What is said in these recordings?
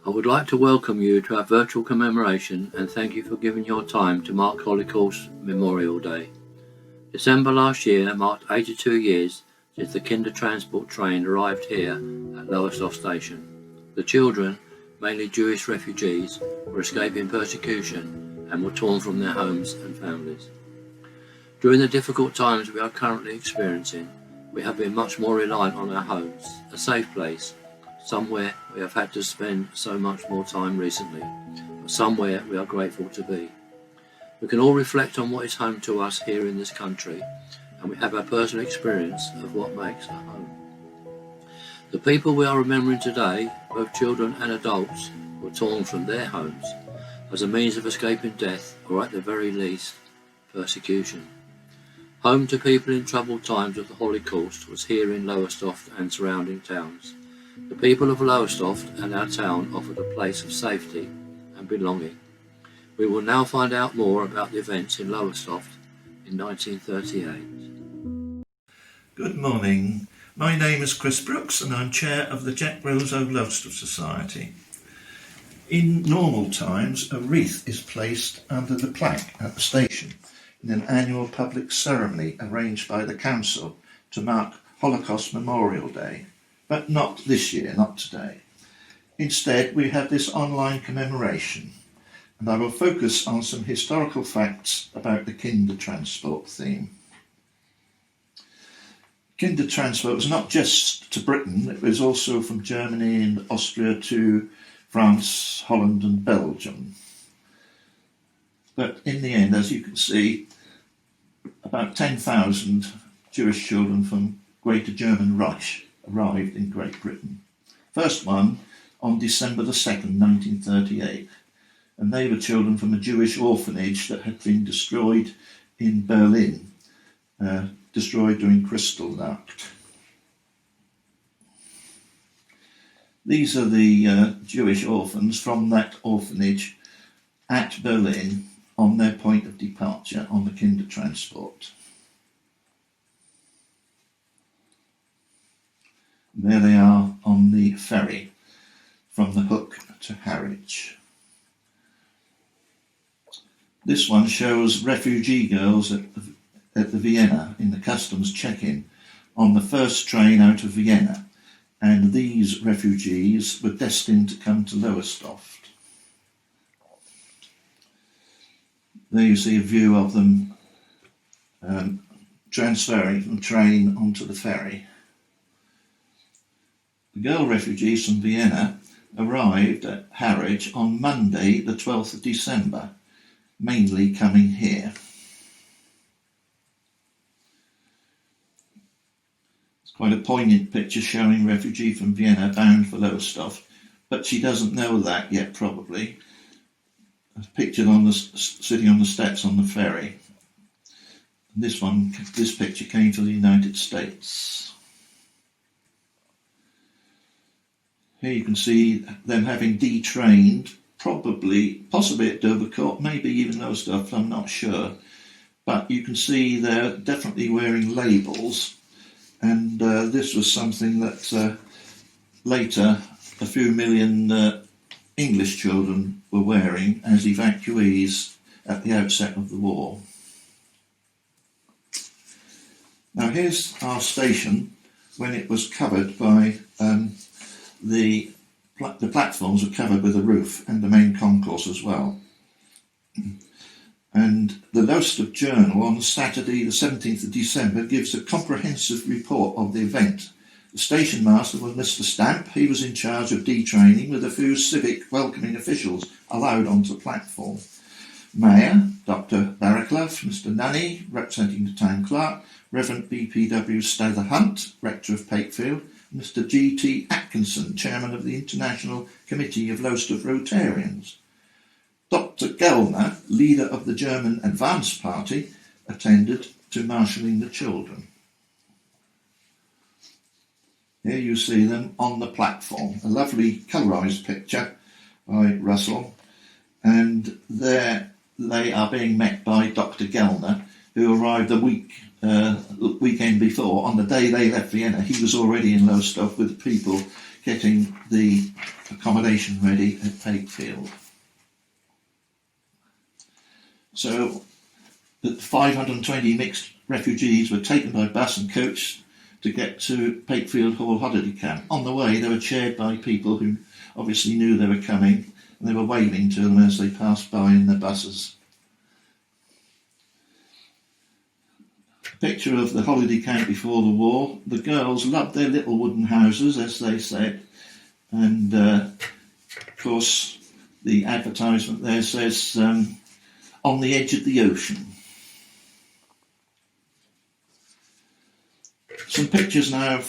I would like to welcome you to our virtual commemoration and thank you for giving your time to mark Holocaust Memorial Day. December last year marked 82 years since the Kindertransport train arrived here at Lowestoft Station. The children, mainly Jewish refugees, were escaping persecution and were torn from their homes and families. During the difficult times we are currently experiencing, we have been much more reliant on our homes, a safe place, somewhere we have had to spend so much more time recently, but somewhere we are grateful to be. We can all reflect on what is home to us here in this country, and we have our personal experience of what makes a home. The people we are remembering today, both children and adults, were torn from their homes as a means of escaping death, or at the very least, persecution. Home to people in troubled times of the Holocaust was here in Lowestoft and surrounding towns. The people of Lowestoft and our town offered a place of safety and belonging. We will now find out more about the events in Lowestoft in 1938. Good morning. My name is Chris Brooks and I'm chair of the Jack Rose of Lowestoft Society. In normal times, a wreath is placed under the plaque at the station in an annual public ceremony arranged by the council to mark Holocaust Memorial Day. But not this year, not today. Instead, we have this online commemoration, and I will focus on some historical facts about the Kindertransport theme. Kindertransport was not just to Britain, it was also from Germany and Austria to France, Holland and Belgium. But in the end, as you can see, about 10,000 Jewish children from Greater German Reich arrived in Great Britain. First one on December the 2nd, 1938, and they were children from a Jewish orphanage that had been destroyed in Berlin, destroyed during Kristallnacht. These are the Jewish orphans from that orphanage at Berlin on their point of departure on the Kindertransport. There they are on the ferry from the Hook to Harwich. This one shows refugee girls at the Vienna in the customs check-in on the first train out of Vienna, and these refugees were destined to come to Lowestoft. There you see a view of them transferring from the train onto the ferry. The girl refugees from Vienna arrived at Harwich on Monday the 12th of December, mainly coming here. It's quite a poignant picture showing a refugee from Vienna bound for Lowestoft, but she doesn't know that yet probably. Pictured sitting on the steps on the ferry. This picture came to the United States. Here you can see them having detrained, possibly at Dovercourt, maybe even Lowestoft, I'm not sure. But you can see they're definitely wearing labels, and this was something that later a few million English children were wearing as evacuees at the outset of the war. Now here's our station when it was covered by the platforms were covered with a roof and the main concourse as well. And the Lowestoft Journal on Saturday the 17th of December gives a comprehensive report of the event. The station master was Mr. Stamp. He was in charge of detraining with a few civic welcoming officials allowed onto the platform. Mayor, Dr. Barraclough, Mr. Nunny, representing the town clerk, Reverend BPW Stather Hunt, rector of Pakefield, Mr. G.T. Atkinson, chairman of the International Committee of Lowestoft Rotarians. Dr. Gellner, leader of the German Advance Party, attended to marshalling the children. Here you see them on the platform, a lovely colorised picture by Russell, and there they are being met by Dr. Gellner, who arrived the weekend before. On the day they left Vienna, he was already in Lowestoft with the people getting the accommodation ready at Pakefield. So the 520 mixed refugees were taken by bus and coach to get to Pakefield Hall holiday camp. On the way, they were cheered by people who obviously knew they were coming, and they were waving to them as they passed by in their buses. Picture of the holiday camp before the war. The girls loved their little wooden houses, as they said, and of course the advertisement there says on the edge of the ocean. Some pictures now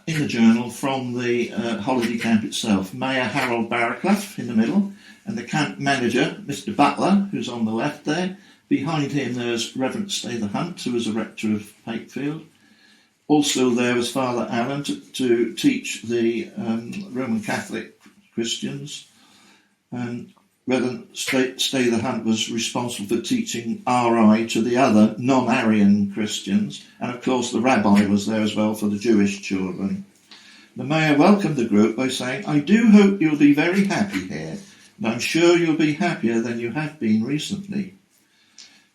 in the journal from the holiday camp itself. Mayor Harold Barraclough in the middle, and the camp manager, Mr. Butler, who's on the left there. Behind him there's Reverend Stather Hunt, who was a rector of Pakefield. Also there was Father Alan to teach the Roman Catholic Christians. And Reverend Stather Hunt was responsible for teaching RI to the other non-Arian Christians. And of course the rabbi was there as well for the Jewish children. The mayor welcomed the group by saying, "I do hope you'll be very happy here, and I'm sure you'll be happier than you have been recently."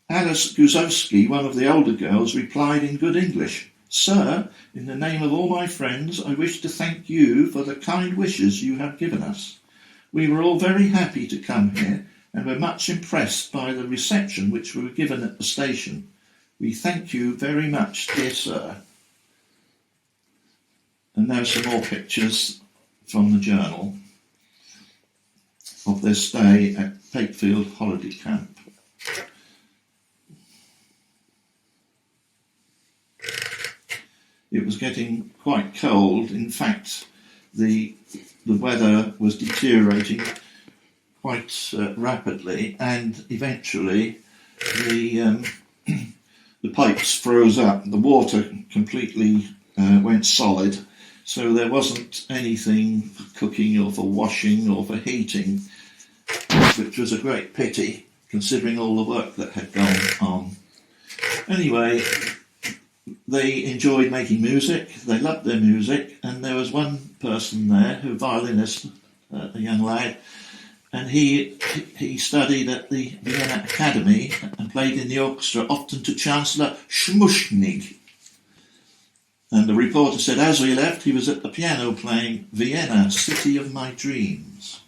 Alice Guzowski, one of the older girls, replied in good English, "Sir, in the name of all my friends, I wish to thank you for the kind wishes you have given us. We were all very happy to come here and were much impressed by the reception which we were given at the station. We thank you very much, dear sir." And now some more pictures from the journal of their stay at Pakefield Holiday Camp. It was getting quite cold. In fact, the weather was deteriorating quite rapidly, and eventually the pipes froze up. The water completely went solid, so there wasn't anything for cooking or for washing or for heating, which was a great pity considering all the work that had gone on. Anyway, they enjoyed making music, they loved their music, and there was one person there, a violinist, a young lad, and he studied at the Vienna Academy and played in the orchestra, often to Chancellor Schmuschnig. And the reporter said, as we left, he was at the piano playing Vienna, City of My Dreams.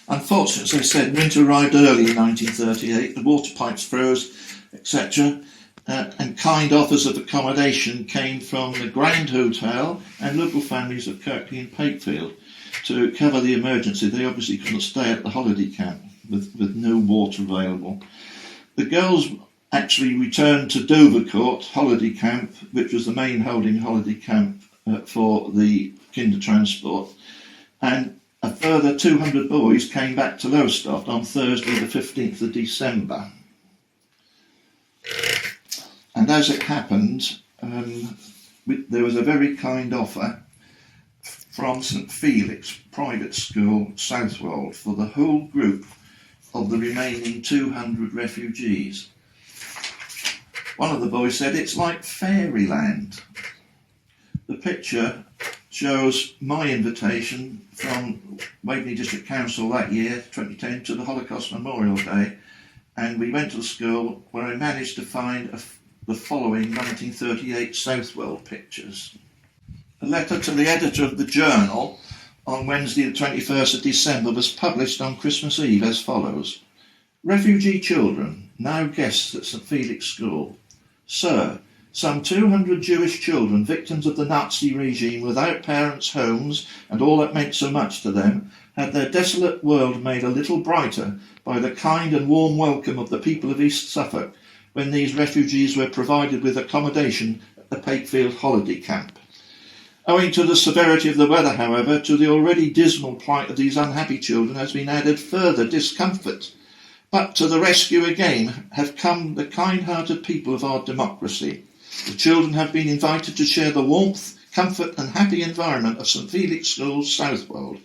Unfortunately, as I said, winter arrived early in 1938, the water pipes froze, etc., and kind offers of accommodation came from the Grand Hotel and local families of Kirkley and Pakefield to cover the emergency. They obviously couldn't stay at the holiday camp with no water available. The girls actually returned to Dovercourt Holiday Camp, which was the main holding holiday camp for the Kindertransport, and a further 200 boys came back to Lowestoft on Thursday the 15th of December. And as it happened, there was a very kind offer from St Felix Private School, Southwold, for the whole group of the remaining 200 refugees. One of the boys said, "It's like fairyland." The picture shows my invitation from Waveney District Council that year, 2010, to the Holocaust Memorial Day, and we went to the school where I managed to find the following 1938 Southwold pictures. A letter to the editor of the journal on Wednesday the 21st of December was published on Christmas Eve as follows. Refugee children, now guests at St Felix School. Sir, some 200 Jewish children, victims of the Nazi regime, without parents' homes and all that meant so much to them, had their desolate world made a little brighter by the kind and warm welcome of the people of East Suffolk when these refugees were provided with accommodation at the Pakefield holiday camp. Owing to the severity of the weather, however, to the already dismal plight of these unhappy children has been added further discomfort. But to the rescue again have come the kind-hearted people of our democracy. The children have been invited to share the warmth, comfort and happy environment of St Felix School, Southwold.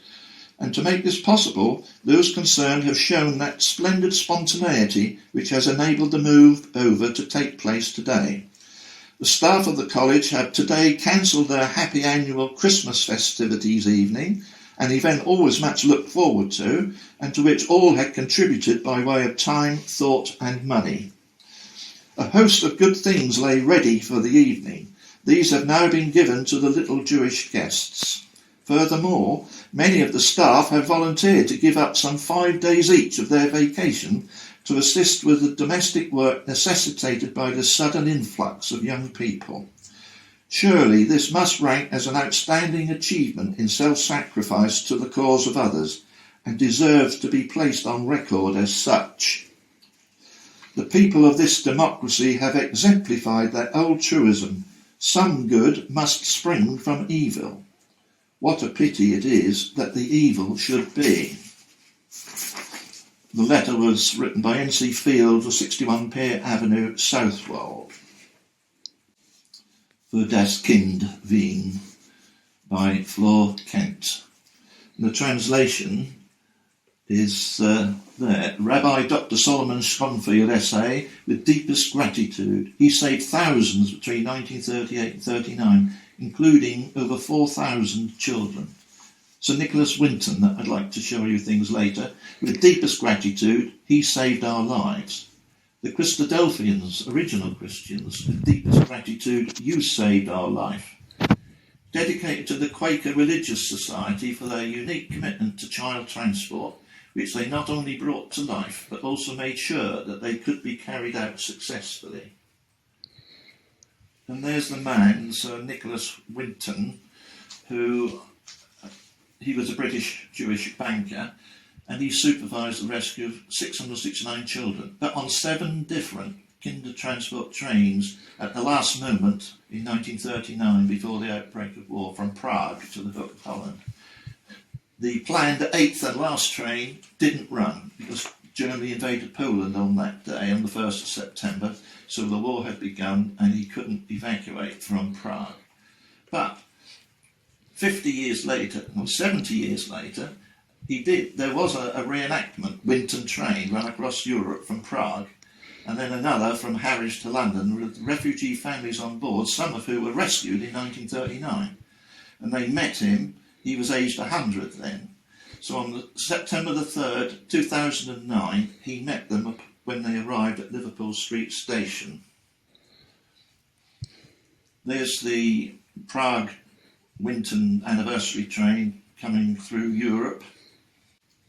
And to make this possible, those concerned have shown that splendid spontaneity which has enabled the move over to take place today. The staff of the college have today cancelled their happy annual Christmas festivities evening, an event always much looked forward to, and to which all had contributed by way of time, thought and money. A host of good things lay ready for the evening. These have now been given to the little Jewish guests. Furthermore, many of the staff have volunteered to give up some 5 days each of their vacation to assist with the domestic work necessitated by the sudden influx of young people. Surely this must rank as an outstanding achievement in self-sacrifice to the cause of others, and deserves to be placed on record as such. The people of this democracy have exemplified that old truism, some good must spring from evil. What a pity it is that the evil should be. The letter was written by N.C. Field for 61 Pear Avenue, Southwold. Für das Kind Wien by Flor Kent. The translation is there. Rabbi Dr. Solomon Schonfield essay, with deepest gratitude. He saved thousands between 1938 and 39, including over 4,000 children. Sir Nicholas Winton, I'd like to show you things later. With deepest gratitude, he saved our lives. The Christadelphians, original Christians, with deepest gratitude, you saved our life. Dedicated to the Quaker Religious Society for their unique commitment to child transport, which they not only brought to life, but also made sure that they could be carried out successfully. And there's the man, Sir Nicholas Winton, who he was a British Jewish banker, and he supervised the rescue of 669 children, but on 7 different Kindertransport trains at the last moment in 1939, before the outbreak of war, from Prague to the Hook of Holland. The planned 8th and last train didn't run because Germany invaded Poland on that day, on the 1st of September, so the war had begun and he couldn't evacuate from Prague. But 50 years later, or 70 years later, there was a reenactment, Winton train, run across Europe from Prague, and then another from Harwich to London with refugee families on board, some of who were rescued in 1939. And they met him, he was aged 100 then. So on September the 3rd, 2009, he met them when they arrived at Liverpool Street Station. There's the Prague Winton anniversary train coming through Europe.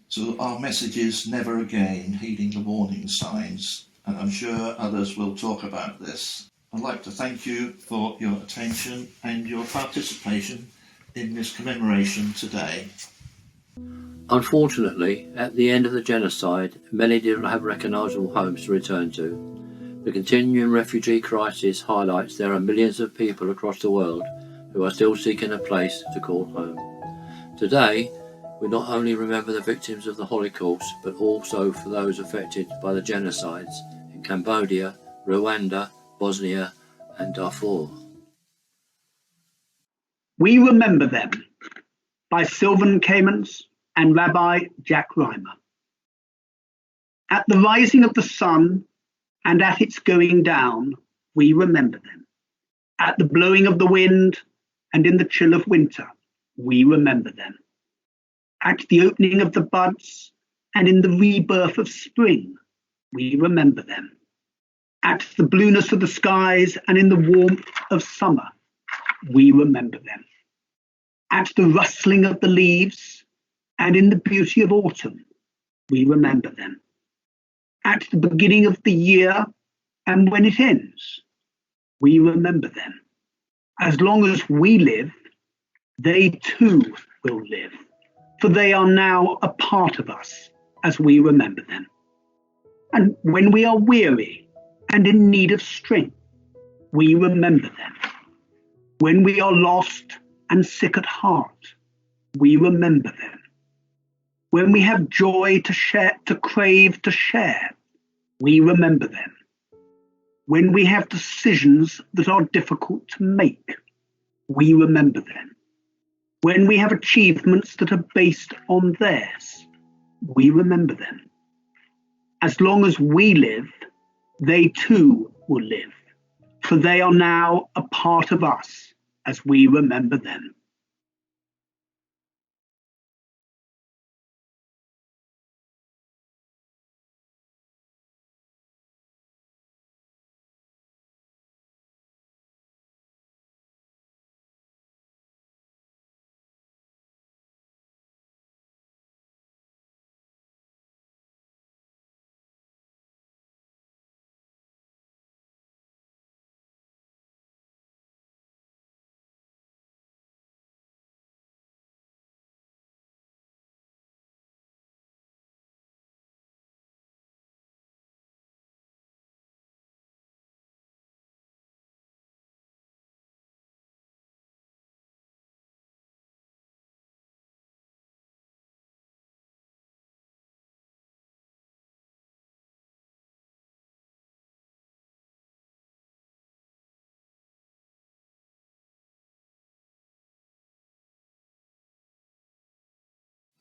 So our message is never again, heeding the warning signs, and I'm sure others will talk about this. I'd like to thank you for your attention and your participation in this commemoration today. Unfortunately, at the end of the genocide, many did not have recognisable homes to return to. The continuing refugee crisis highlights there are millions of people across the world who are still seeking a place to call home. Today, we not only remember the victims of the Holocaust, but also for those affected by the genocides in Cambodia, Rwanda, Bosnia and Darfur. We Remember Them by Sylvan Kamens and Rabbi Jack Reimer. At the rising of the sun and at its going down, we remember them. At the blowing of the wind and in the chill of winter, we remember them. At the opening of the buds and in the rebirth of spring, we remember them. At the blueness of the skies and in the warmth of summer, we remember them. At the rustling of the leaves and in the beauty of autumn, we remember them. At the beginning of the year and when it ends, we remember them. As long as we live, they too will live, for they are now a part of us as we remember them. And when we are weary and in need of strength, we remember them. When we are lost and sick at heart, we remember them. When we have joy to share, to crave, to share, we remember them. When we have decisions that are difficult to make, we remember them. When we have achievements that are based on theirs, we remember them. As long as we live, they too will live, for they are now a part of us as we remember them.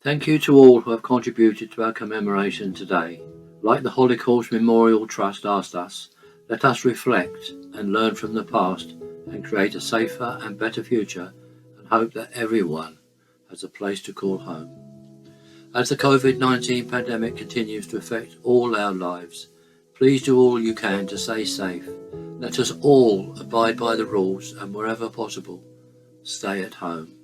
Thank you to all who have contributed to our commemoration today. Like the Holocaust Memorial Trust asked us, let us reflect and learn from the past and create a safer and better future, and hope that everyone has a place to call home. As the COVID-19 pandemic continues to affect all our lives, please do all you can to stay safe. Let us all abide by the rules and wherever possible, stay at home.